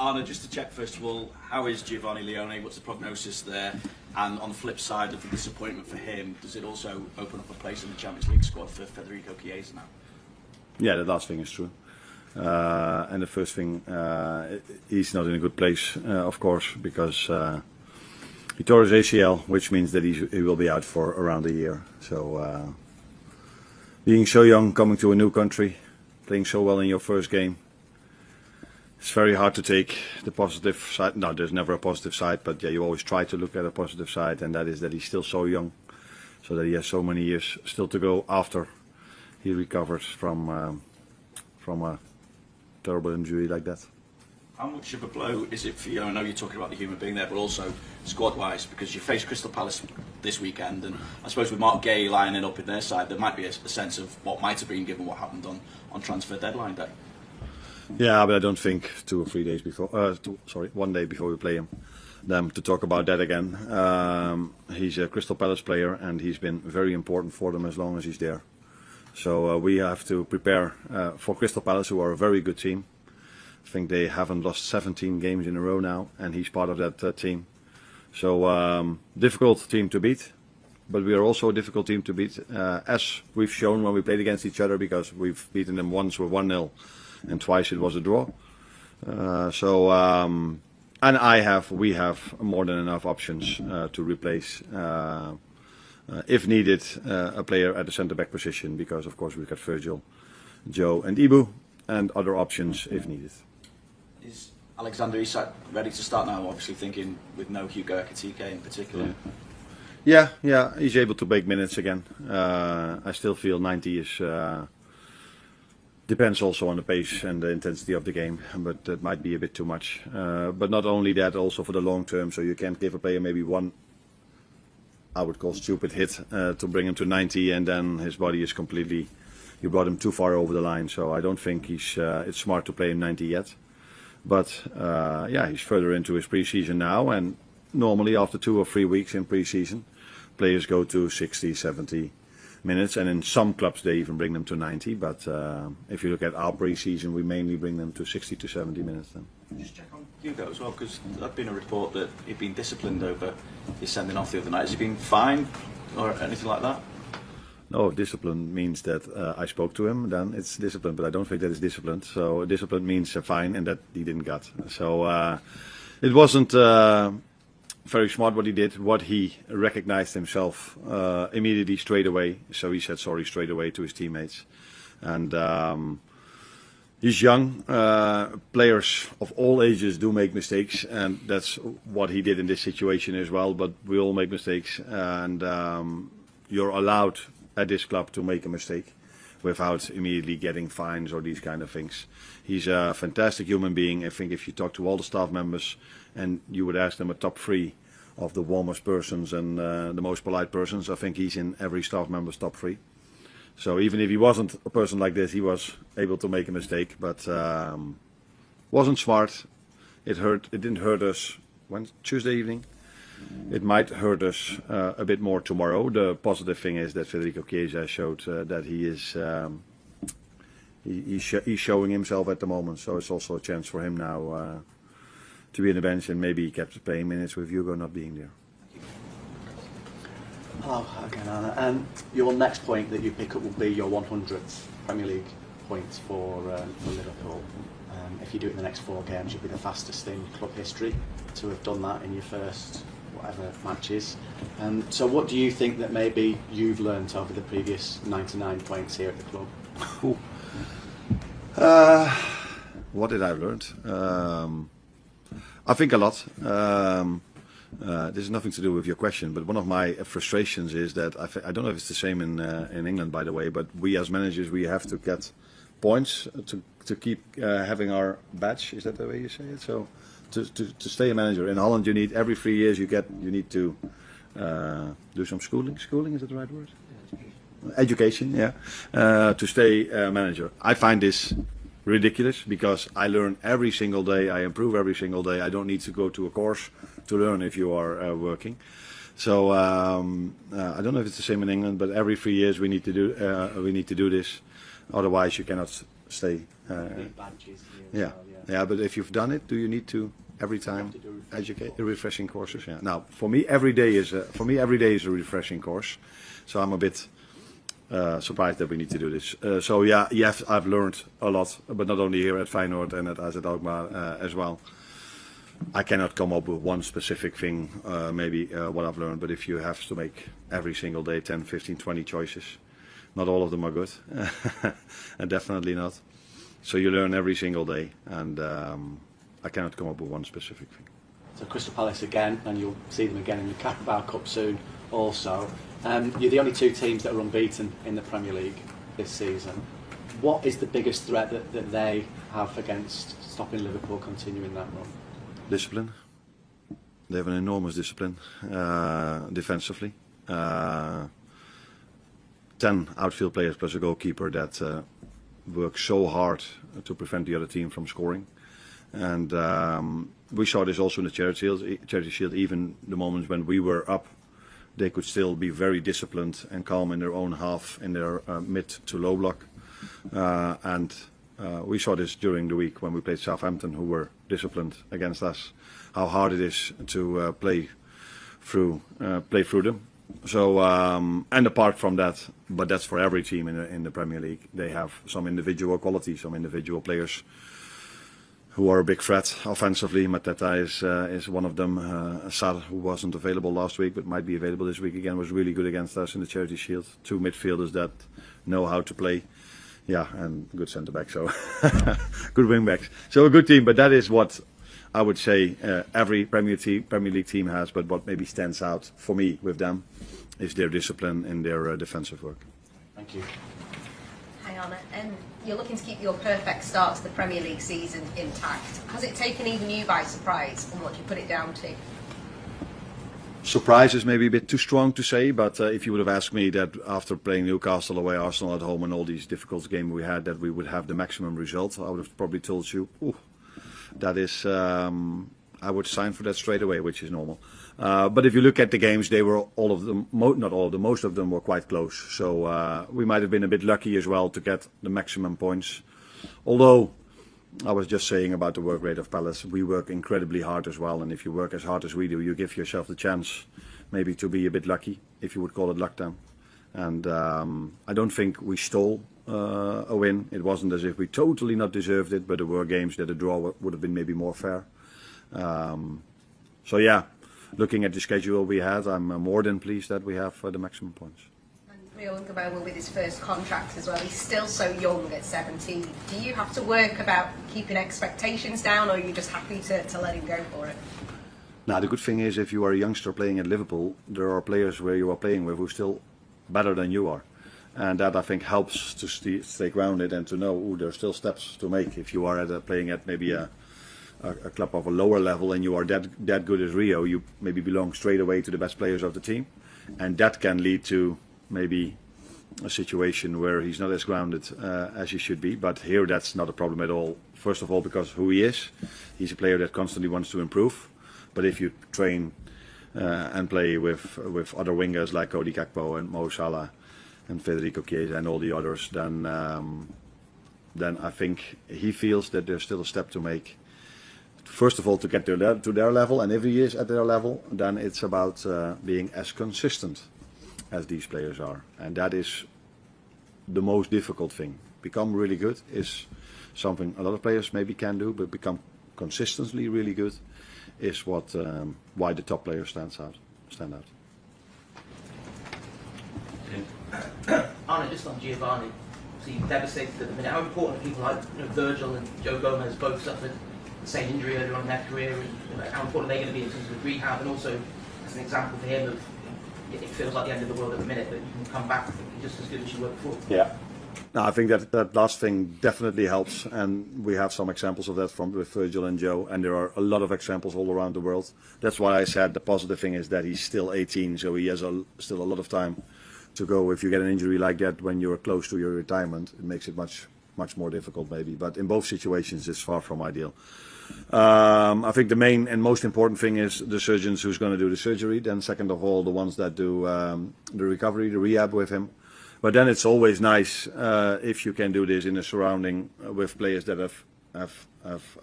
Arne, just to check first of all, how is Giovanni Leone? What's the prognosis there? And on the flip side of the disappointment for him, does it also open up a place in the Champions League squad for Federico Chiesa now? Yeah, the last thing is true. And the first thing, he's not in a good place, of course, because he tore his ACL, which means that he will be out for around a year. So, being so young, coming to a new country, playing so well in your first game, it's very hard to take the positive side. No, there's never a positive side, but yeah, you always try to look at a positive side, and that is that he's still so young, so that he has so many years still to go after he recovers from a terrible injury like that. How much of a blow is it for you? I know you're talking about the human being there, but also squad-wise, because you face Crystal Palace this weekend, and I suppose with Mark Gay lining up in their side, there might be a sense of what might have been given what happened on transfer deadline day. Yeah, but I don't think 2 or 3 days before, 1 day before we play them to talk about that again. He's a Crystal Palace player, and he's been very important for them as long as he's there. So we have to prepare for Crystal Palace, who are a very good team. I think they haven't lost 17 games in a row now, and he's part of that team. So difficult team to beat, but we are also a difficult team to beat, as we've shown when we played against each other, because we've beaten them once with 1-0 and twice it was a draw. And we have more than enough options to replace, if needed, a player at the centre-back position, because of course we've got Virgil, Joe and Ibu, and other options if needed. Is Alexander Isak ready to start now? Obviously thinking with no Hugo Ekitike in particular. Yeah, he's able to make minutes again. I still feel 90 is depends also on the pace and the intensity of the game, but that might be a bit too much. But not only that, also for the long term. So you can't give a player maybe one, I would call stupid hit to bring him to 90, and then his body is completely. You brought him too far over the line. So I don't think it's smart to play him 90 yet. But yeah, he's further into his pre-season now, and normally after 2 or 3 weeks in pre-season, players go to 60, 70 minutes, and in some clubs they even bring them to 90. But if you look at our pre-season, we mainly bring them to 60 to 70 minutes then. Just check on Hugo as well, because there's been a report that he'd been disciplined over his sending off the other night. Has he been fined or anything like that? No, discipline means that I spoke to him, then it's discipline, but I don't think that is disciplined. So discipline means a fine, and that he didn't get. So it wasn't very smart what he did. What he recognized himself immediately straight away. So he said sorry straight away to his teammates. And he's young. Players of all ages do make mistakes, and that's what he did in this situation as well. But we all make mistakes, and you're allowed at this club to make a mistake without immediately getting fines or these kind of things. He's a fantastic human being. I think if you talk to all the staff members and you would ask them a top 3 of the warmest persons and the most polite persons, I think he's in every staff member's top 3. So even if he wasn't a person like this, he was able to make a mistake, but wasn't smart. It didn't hurt us Tuesday evening. It might hurt us a bit more tomorrow. The positive thing is that Federico Chiesa showed that he is he's showing himself at the moment. So it's also a chance for him now to be on the bench, and maybe he kept playing minutes with Hugo not being there. Hello again, Arne. Your next point that you pick up will be your 100th Premier League point for Liverpool. If you do it in the next 4 games, you'll be the fastest in club history to have done that in your first whatever matches. So what do you think that maybe you've learnt over the previous 99 points here at the club? What did I learn? I think a lot. This has nothing to do with your question, but one of my frustrations is that I don't know if it's the same in England, by the way, but we as managers, we have to get points to keep having our badge. Is that the way you say it? So to stay a manager in Holland, you need every 3 years you need to do some schooling. Schooling, is that the right word? Education, yeah. To stay manager. I find this ridiculous because I learn every single day. I improve every single day. I don't need to go to a course to learn if you are working. So I don't know if it's the same in England, but every 3 years we need to do this. Otherwise, you cannot stay. Badges, Yeah. well, yeah. Yeah, but if you've done it, do you need to every time to do educate refreshing courses? Yeah. Now, for me, every day is a refreshing course. So I'm a bit surprised that we need to do this. So yeah, yes, I've learned a lot, but not only here at Feyenoord and at AZ Alkmaar as well. I cannot come up with one specific thing, maybe what I've learned, but if you have to make every single day 10, 15, 20 choices, not all of them are good, and definitely not. So you learn every single day, and I cannot come up with one specific thing. So Crystal Palace again, and you'll see them again in the Carabao Cup soon also. You're the only two teams that are unbeaten in the Premier League this season. What is the biggest threat that they have against stopping Liverpool continuing that run? Discipline. They have an enormous discipline defensively. 10 outfield players plus a goalkeeper that work so hard to prevent the other team from scoring. And we saw this also in the Charity Shield. Even the moments when we were up, they could still be very disciplined and calm in their own half, in their mid to low block. And we saw this during the week when we played Southampton, who were disciplined against us, how hard it is to play through them. So and apart from that, but that's for every team in the Premier League, they have some individual qualities, some individual players who are a big threat offensively. Mateta is one of them. Sar, who wasn't available last week but might be available this week again, was really good against us in the Charity Shield. Two midfielders that know how to play. Yeah, and good centre back, so good wing backs. So a good team, but that is what I would say every Premier League team has. But what maybe stands out for me with them is their discipline in their defensive work. Thank you. Hi Arne, you're looking to keep your perfect start to the Premier League season intact. Has it taken even you by surprise, and what do you put it down to? Surprise is maybe a bit too strong to say, but if you would have asked me that after playing Newcastle away, Arsenal at home, and all these difficult games we had, that we would have the maximum result, I would have probably told you, that is, I would sign for that straight away, which is normal. But if you look at the games, they were all of them, not all of them, most of them were quite close. So we might have been a bit lucky as well to get the maximum points. Although, I was just saying about the work rate of Palace, we work incredibly hard as well, and if you work as hard as we do, you give yourself the chance maybe to be a bit lucky, if you would call it luck then. And I don't think we stole a win. It wasn't as if we totally not deserved it, but there were games that a draw would have been maybe more fair. So yeah, looking at the schedule we had, I'm more than pleased that we have the maximum points. Rio Ngabo with his first contract as well. He's still so young at 17. Do you have to work about keeping expectations down, or are you just happy to let him go for it? Now the good thing is, if you are a youngster playing at Liverpool, there are players where you are playing with who are still better than you are. And that I think helps to stay grounded and to know there are still steps to make. If you are playing at maybe a club of a lower level and you are that good as Rio, you maybe belong straight away to the best players of the team. And that can lead to maybe a situation where he's not as grounded as he should be. But here that's not a problem at all. First of all, because who he is, he's a player that constantly wants to improve. But if you train and play with other wingers like Cody Gakpo and Mo Salah and Federico Chiesa and all the others, then I think he feels that there's still a step to make. First of all, to get to their level, and if he is at their level, then it's about being as consistent as these players are, and that is the most difficult thing. Become really good is something a lot of players maybe can do, but become consistently really good is what why the top players stand out. Arne, just on Giovanni, obviously devastated at the minute. How important are people like Virgil and Joe Gomez both suffered the same injury earlier on in their career, and how important are they going to be in terms of rehab, and also as an example for him of it feels like the end of the world at the minute, but you can come back just as good as you were before. Yeah. No, I think that last thing definitely helps, and we have some examples of that with Virgil and Joe, and there are a lot of examples all around the world. That's why I said the positive thing is that he's still 18, so he has still a lot of time to go. If you get an injury like that when you're close to your retirement, it makes it much more difficult maybe. But in both situations, it's far from ideal. I think the main and most important thing is the surgeons who's going to do the surgery. Then second of all, the ones that do the recovery, the rehab with him. But then it's always nice if you can do this in a surrounding with players that have have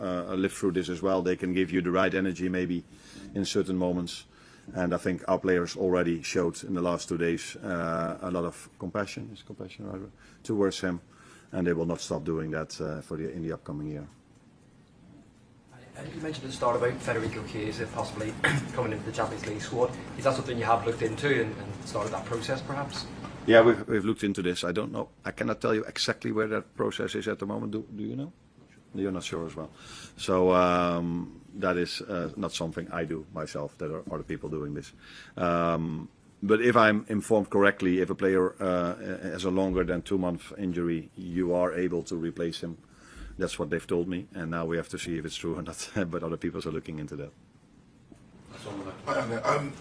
lived through this as well. They can give you the right energy maybe in certain moments. And I think our players already showed in the last 2 days a lot of compassion, towards him, and they will not stop doing that in the upcoming year. You mentioned at the start about Federico Chiesa possibly coming into the Champions League squad. Is that something you have looked into and started that process perhaps? Yeah, we've looked into this. I don't know. I cannot tell you exactly where that process is at the moment. Do you know? You're not sure as well. So that is not something I do myself. There are other people doing this. But if I'm informed correctly, if a player has a longer than 2-month injury, you are able to replace him. That's what they've told me, and now we have to see if it's true or not. But other people are looking into that.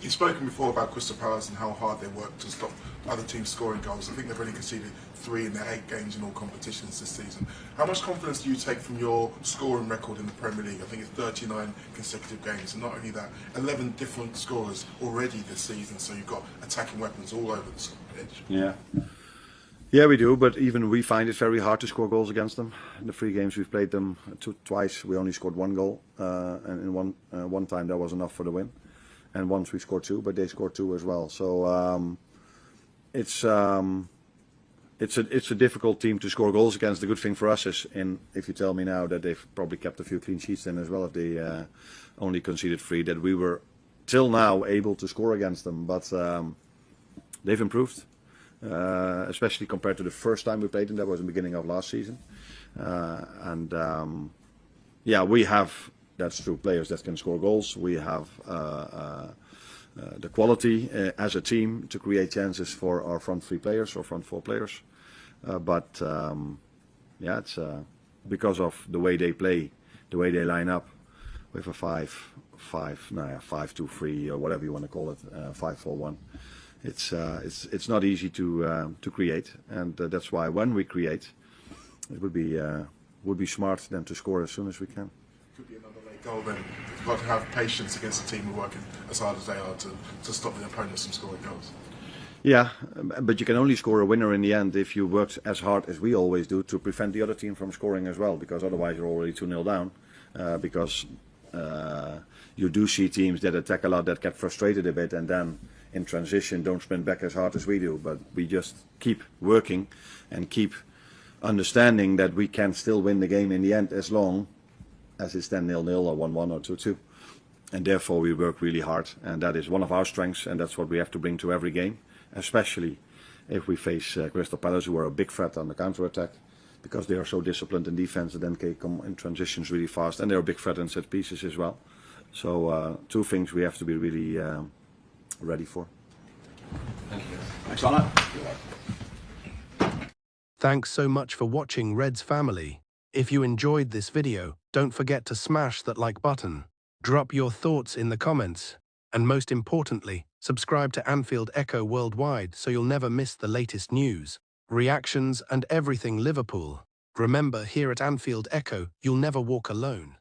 You've spoken before about Crystal Palace and how hard they work to stop other teams scoring goals. I think they've only conceded 3 in their 8 games in all competitions this season. How much confidence do you take from your scoring record in the Premier League? I think it's 39 consecutive games, and not only that, 11 different scorers already this season, so you've got attacking weapons all over the pitch. Yeah, we do, but even we find it very hard to score goals against them. In the 3 games we've played them twice, we only scored 1 goal, and in one time that was enough for the win. And once we scored 2, but they scored 2 as well. So it's a difficult team to score goals against. The good thing for us is, if you tell me now that they've probably kept a few clean sheets then as well, if they only conceded 3, that we were till now able to score against them. But they've improved. Especially compared to the first time we played them, that was in the beginning of last season. Yeah, we have, that's true, players that can score goals. We have the quality as a team to create chances for our front 3 players or front 4 players. Yeah, it's because of the way they play, the way they line up with a 5-2-3 or whatever you want to call it, 5-4-1. It's not easy to create, and that's why when we create, it would be smart then to score as soon as we can. Could be another late goal then. You've got to have patience against a team who are working as hard as they are to stop the opponents from scoring goals. Yeah, but you can only score a winner in the end if you worked as hard as we always do to prevent the other team from scoring as well, because otherwise you're already 2-0 down. Because you do see teams that attack a lot that get frustrated a bit and then in transition don't sprint back as hard as we do, but we just keep working and keep understanding that we can still win the game in the end as long as it's 10-0 or 1-1 or 2-2. And therefore we work really hard, and that is one of our strengths, and that's what we have to bring to every game, especially if we face Crystal Palace, who are a big threat on the counter-attack, because they are so disciplined in defense and then can come in transitions really fast, and they're a big threat in set pieces as well. So 2 things we have to be really ready for. Thank you. Thanks, Arne. Thanks so much for watching Reds Family. If you enjoyed this video, don't forget to smash that like button, drop your thoughts in the comments, and most importantly, subscribe to Anfield Echo Worldwide so you'll never miss the latest news, reactions and everything Liverpool. Remember, here at Anfield Echo, you'll never walk alone.